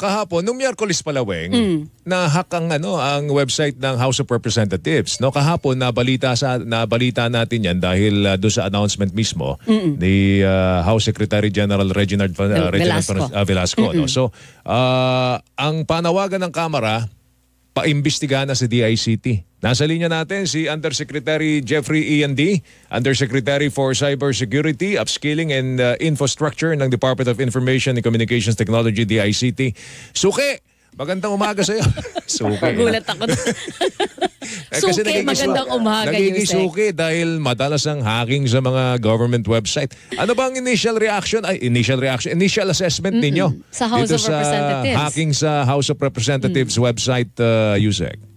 kahapon, nung Miyerkules pala, Weng, na-hack ang website ng House of Representatives. No, kahapon nabalita natin 'yan dahil doon sa announcement mismo ni House Secretary General Reginald Velasco. No? So, ang panawagan ng Kamara, paimbestigahan na si DICT. Nasa linya natin si Undersecretary Jeffrey E&D, Undersecretary for Cybersecurity, Upskilling and Infrastructure ng Department of Information and Communications Technology, DICT. Suki, magandang umaga sa iyo. Suki. Gulat ako. Suki, magandang umaga. Nagigisuki dahil madalas ang hacking sa mga government website. Ano bang initial assessment ninyo sa House of Representatives? Hacking sa House of Representatives website, Yusek?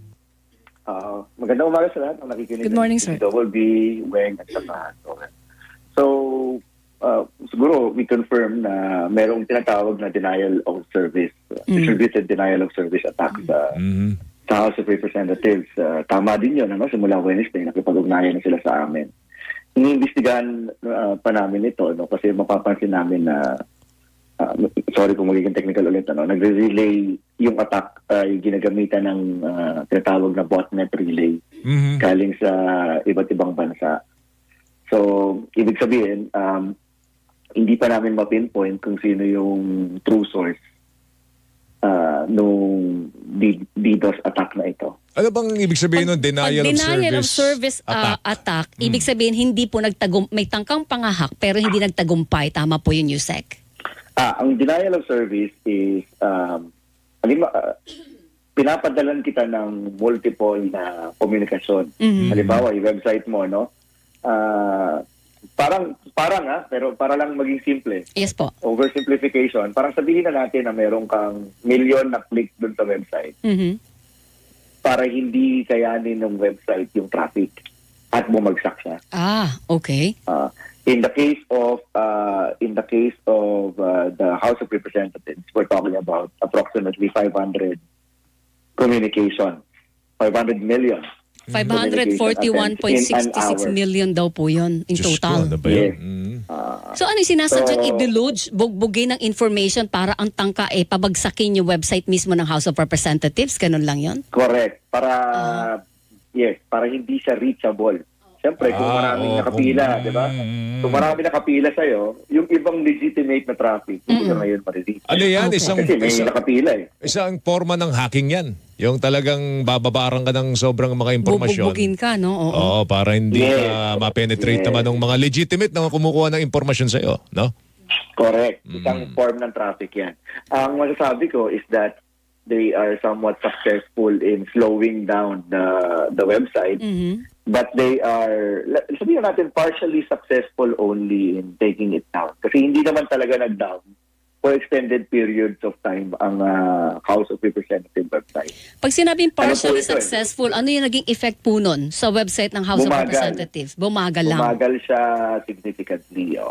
Magandang umaga sa lahat ng nakikinig. Good morning, sir. Double B, Weng, at saka. So, siguro we confirm na merong tinatawag na denial of service, distributed denial of service attack sa House of Representatives. Tama din yun, simula Wednesday, nakipag-ugnayan na sila sa amin. Iniimbestigahan pa namin ito, kasi mapapansin namin na sorry kung magiging technical ulit, nagre-relay yung attack ay ginagamitan ng tinatawag na botnet relay galing sa iba't ibang bansa. So, ibig sabihin, hindi pa namin ma-pinpoint kung sino yung true source nung DDoS attack na ito. Ano bang ibig sabihin ng denial of service attack? Ibig sabihin, hindi po may tangkang pangahak pero hindi nagtagumpay. Tama po yun, Yusek? Ang denial of service is pinapadalan kita ng multiple na komunikasyon. Halimbawa, yung website mo, parang pero para lang maging simple. Yes po. Oversimplification. Parang sabihin na natin na meron kang million na click dun sa website para hindi kayanin ng website yung traffic at bumagsak siya. Okay. In the case of the House of Representatives, we're talking about approximately 500 communications, 500 million. 541.66 million daw po yun in total. Yes. So ano yung sinasadyang i-deluge, bugbugin ng information para ang tangka pabagsakin yung website mismo ng House of Representatives? Ganun lang yun? Correct. Para hindi siya reachable. Siyempre, kung maraming nakapila, di ba? Kung maraming nakapila sa'yo, yung ibang legitimate na traffic, hindi ka ngayon marireach. Ano yan? Kasi may nakapila Isang forma ng hacking yan. Yung talagang bababarang ka ng sobrang mga impormasyon. Bubugin ka, no? Oo, para hindi ka ma-penetrate naman ng mga legitimate na kumukuha ng impormasyon sa'yo, no? Correct. Isang form ng traffic yan. Ang masasabi ko is that they are somewhat successful in slowing down the website. But they are, sabihin natin, partially successful only in taking it down. Kasi hindi naman talaga nag-down for extended periods of time ang House of Representatives website. Pag sinabing partially successful, ano yung naging effect po nun sa website ng House of Representatives? Bumagal lang. Bumagal siya significantly.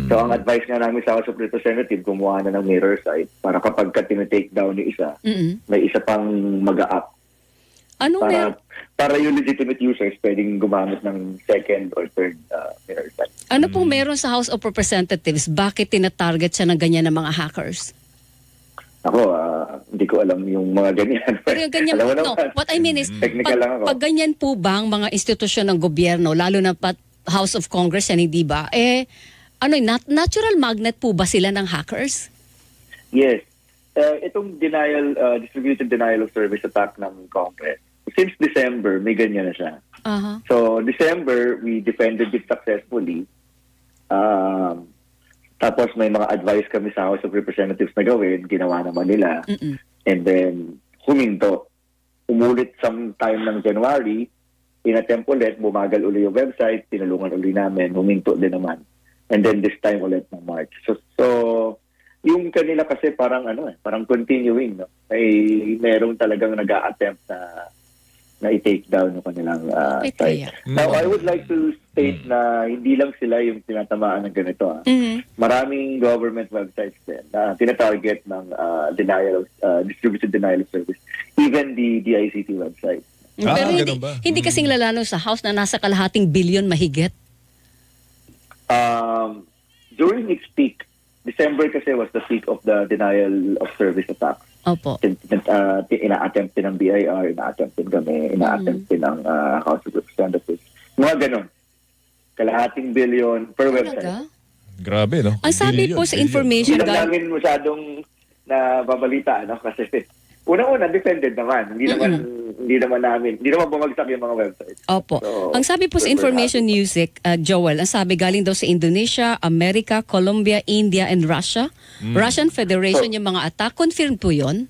So ang advice nga namin sa House of Representatives, gumawa na ng mirror site para kapag ka-take down yung isa, may isa pang mag-a-up. Para yung legitimate users pwedeng gumamit ng second or third mirror site. Ano pong meron sa House of Representatives? Bakit tinatarget siya ng ganyan ng mga hackers? Ako, hindi ko alam yung mga ganyan. Pero yung ganyan what I mean is, pag ganyan po bang mga institusyon ng gobyerno, lalo na House of Congress yan, hindi ba? Natural magnet po ba sila ng hackers? Yes. Itong distributed denial of service attack ng Congress, since December, may ganyan na siya. So, December, we defended it successfully. Tapos may mga advice kami sa House of Representatives na gawin, ginawa naman nila. And then, huminto. Umulit sometime ng January, inattempt ulit, bumagal ulit yung website, tinulungan ulit namin, huminto din naman. And then this time ulit ng March. So yung kanila kasi parang parang continuing, no? Ay merong talagang nag-a-attempt na i-take down yung kanilang site. Now, I would like to state na hindi lang sila yung tinatamaan ng ganito. Maraming government websites din na tinatarget ng distributed denial of service. Even the DICT website. Pero hindi kasing lalano sa House na nasa kalahating bilyon mahigit. During its peak, December kasi was the peak of the denial of service attack. Opo. Ina-attempt din ng BIR, ina-attempt din kami, ina-attempt din ng House of Representatives. Mga ganon. Kalahating billion per website. Talaga? Grabe, no? Ang sabi po sa information Hindi lang namin masyadong nababalita, no? Kasi unang-una, defended naman. Hindi naman bumagsak yung mga websites. Opo. So, ang sabi po sa Information Music, Joel, ang sabi galing daw sa Indonesia, America, Colombia, India, and Russia. Russian Federation yung mga attack. Confirmed po yun?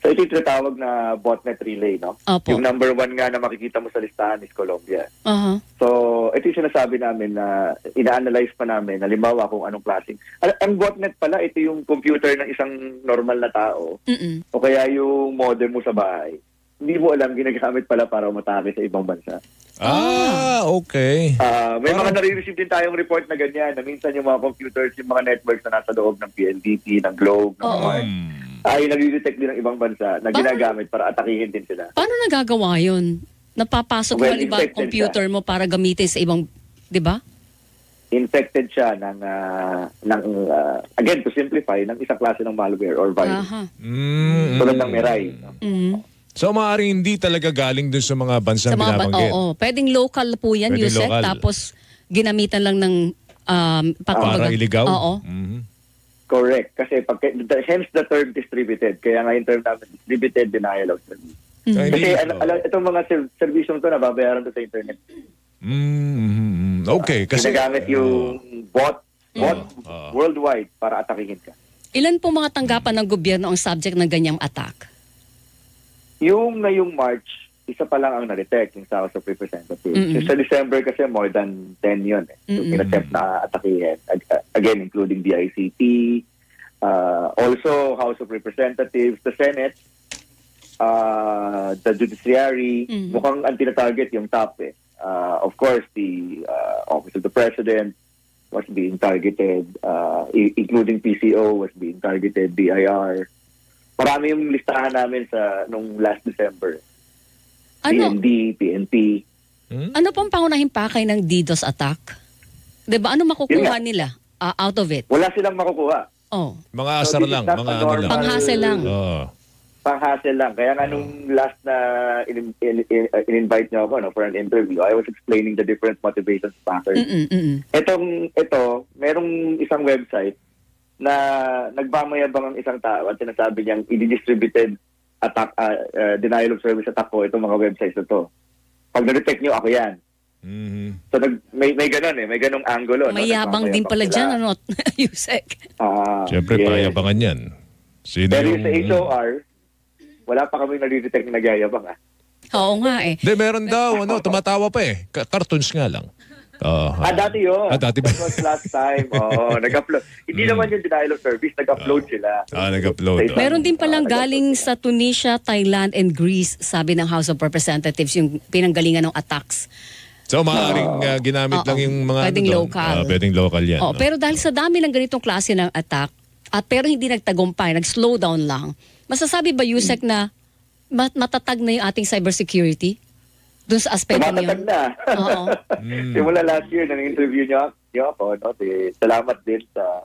So ito yung tinatawag na botnet relay, no? Opo. Yung number 1 nga na makikita mo sa listahan is Colombia. Uh-huh. So ito yung sinasabi namin na ina-analyze pa namin, halimbawa kung anong klaseng. Ang botnet pala, ito yung computer ng isang normal na tao. O kaya yung modem mo sa bahay. Hindi mo alam, ginagamit pala para umatake sa ibang bansa. Okay. May mga nare-receive din tayong report na ganyan, na minsan yung mga computers, yung mga networks na nasa loob ng PLDT, ng Globe, ng Mars, ay nare-detect din ng ibang bansa na ginagamit para atakihin din sila. Paano nagagawa yun? Napapasok mo iba computer mo para gamitin sa ibang, di ba? Infected siya ng again, to simplify, ng isang klase ng malware or virus. Tulad ng Mirai. So maaaring hindi talaga galing dun sa mga bansang binabanggit. Oo. Pwedeng local po yan, Pwedeng Yusek. local. Tapos ginamitan lang ng Para iligaw? Oo. Correct. Kasi hence the term distributed. Kaya nga yung term namin, distributed denial of service. Kasi itong mga servisyong to nababayaran to sa internet. Okay. Kasi ginagamit yung bot worldwide para atakihin ka. Ilan po mga tanggapan ng gobyerno ang subject ng ganyang attack? Yung ngayong March, isa pa lang ang na-detect yung House of Representatives. Sa December kasi more than 10 yun. Yung in-attempt na atakihin. Again, including the ICT, also House of Representatives, the Senate, the Judiciary. Mukhang ang tina-target yung top eh. Of course, the Office of the President was being targeted, including PCO was being targeted, BIR. Marami yung listahan namin nung last December. DND, PNP. Ano pong pangunahing pakay ng DDoS attack? Diba? Ano makukuha nila out of it? Wala silang makukuha. Mga asar lang. Mga ano lang. Panghasel lang. Panghasel lang. Kaya nga nung last na in-invite niyo ako for an interview, I was explaining the different motivations factors. Ito, merong isang website na nagmamayabang ang isang tao at sinasabi niyang i-distributed attack, denial of service attack ko itong mga websites na to. Pag na-detect niyo, ako yan. So may ganun may ganung angulo. May yabang din pala dyan, ano, Yusek? Siyempre, payabangan yan. Pero sa HOR, wala pa kami nare-detect na nagyayabang. Oo nga eh. Hindi, meron daw, tumatawa pa eh. Cartoons nga lang. Dati yun. Dati ba? That was last time. Nag-upload. Hindi naman yung denial of service. Nag-upload sila. Nag-upload. Meron din palang galing sa Tunisia, Thailand, and Greece, sabi ng House of Representatives, yung pinanggalingan ng attacks. So maaaring ginamit lang yung mga pwedeng local. Pwedeng local yan. Pero dahil sa dami ng ganitong klase ng attack, pero hindi nagtagumpay, nag-slow down lang, masasabi ba, Yusek, na matatag na yung ating cybersecurity? Doon sa aspect niyo. Matatag na. Simula last year, nang-interview niyo ako. Salamat din sa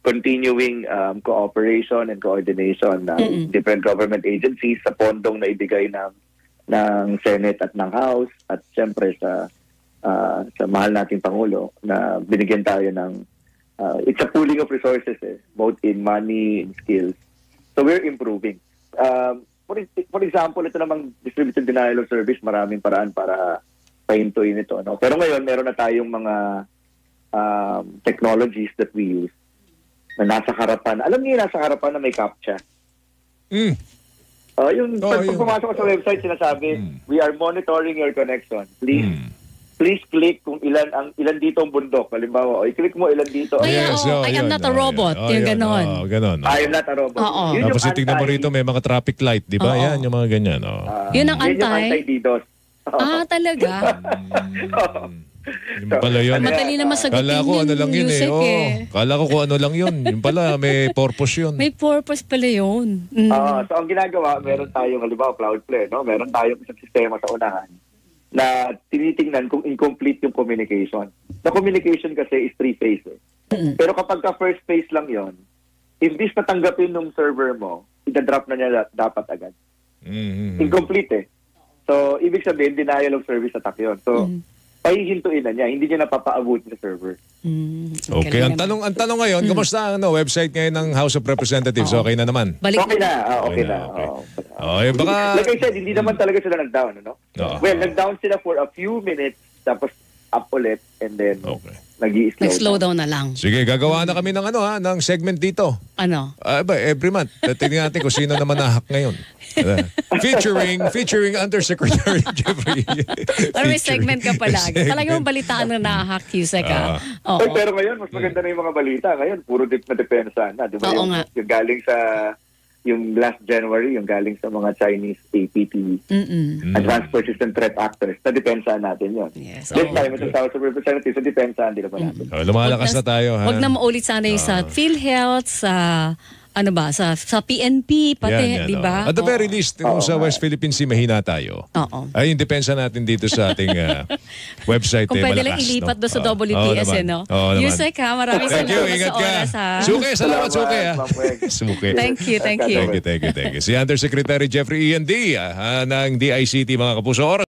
continuing cooperation and coordination ng different government agencies sa pondong na ibigay ng Senate at ng House at siyempre sa mahal nating Pangulo na binigyan tayo ng it's a pooling of resources both in money and skills. So we're improving. For example, ito namang distributed denial of service, maraming paraan para pahintuin ito. No? Pero ngayon, meron na tayong mga technologies that we use na nasa harapan. Alam niyo nasa harapan na may CAPTCHA. Pag pumasok ko sa website, sinasabi, we are monitoring your connection. Please click kung ilan dito ang bundok. Halimbawa, i-click mo ilan dito. I am not a robot. Yung ganon. I am not a robot. Tapos tingnan mo rito, may mga traffic light. Di ba? Yan, yung mga ganyan. Yun ang anti-DDoS. Talaga? Yung pala yun. Madali naman sagutin Kala ko ano lang yun Kala ko kung ano lang yun. Yung pala, may purpose yun. May purpose pala yun. So ang ginagawa, meron tayong, halimbawa, Cloudflare, no? Meron tayong isang sistema sa unahan na tinitingnan kung incomplete yung communication. The communication kasi is 3 phases. Pero kapag ka first phase lang yon, imbis na tanggapin ng server mo, idadrop na niya dapat agad. Incomplete eh. So, ibig sabihin, denial of service attack yun. So, pahihintuin na niya. Hindi niya napapaabutin sa server. Okay, ang tanong ngayon, kumusta ang website ngayon ng House of Representatives? Okay na naman? Balik Okay na. Okay na. Okay. Oo. Baka... Like I said, hindi naman talaga sila nag-down. Ano? Well, nag-down sila for a few minutes, tapos up ulit, and then nag-slow down na lang. Sige, gagawa na kami ng ng segment dito. Ano? Every month. Tingnan natin kung sino naman nahak ngayon. Featuring Undersecretary Jeffrey. Pero may segment ka palagi. Talagang balitaan na nahahack, Yusek, Pero ngayon, mas maganda na yung mga balita. Ngayon, puro na depensa na. Diba? Oo nga. Yung galing sa yung last January, yung galing sa mga Chinese APT, Advanced Persistent Threat Actors, na depensahan natin yun. Yes, This time, ito sa House of Representatives, sa depensahan din naman natin. Lumalakas na tayo. Huwag na maulit sana yung sa PhilHealth, sa sa PNP, pati, di ba? At the very least, kung sa West Philippine Sea, mahina tayo. Ay, yung depensa natin dito sa ating website. Kung pwede lang ilipat doon sa WPS, no? Yusek, maraming salamat sa oras, ha? Suke, salamat, Suke, ha? Suke. Thank you. Si Undersecretary Jeffrey E.N.D. ng DICT, mga kapuso.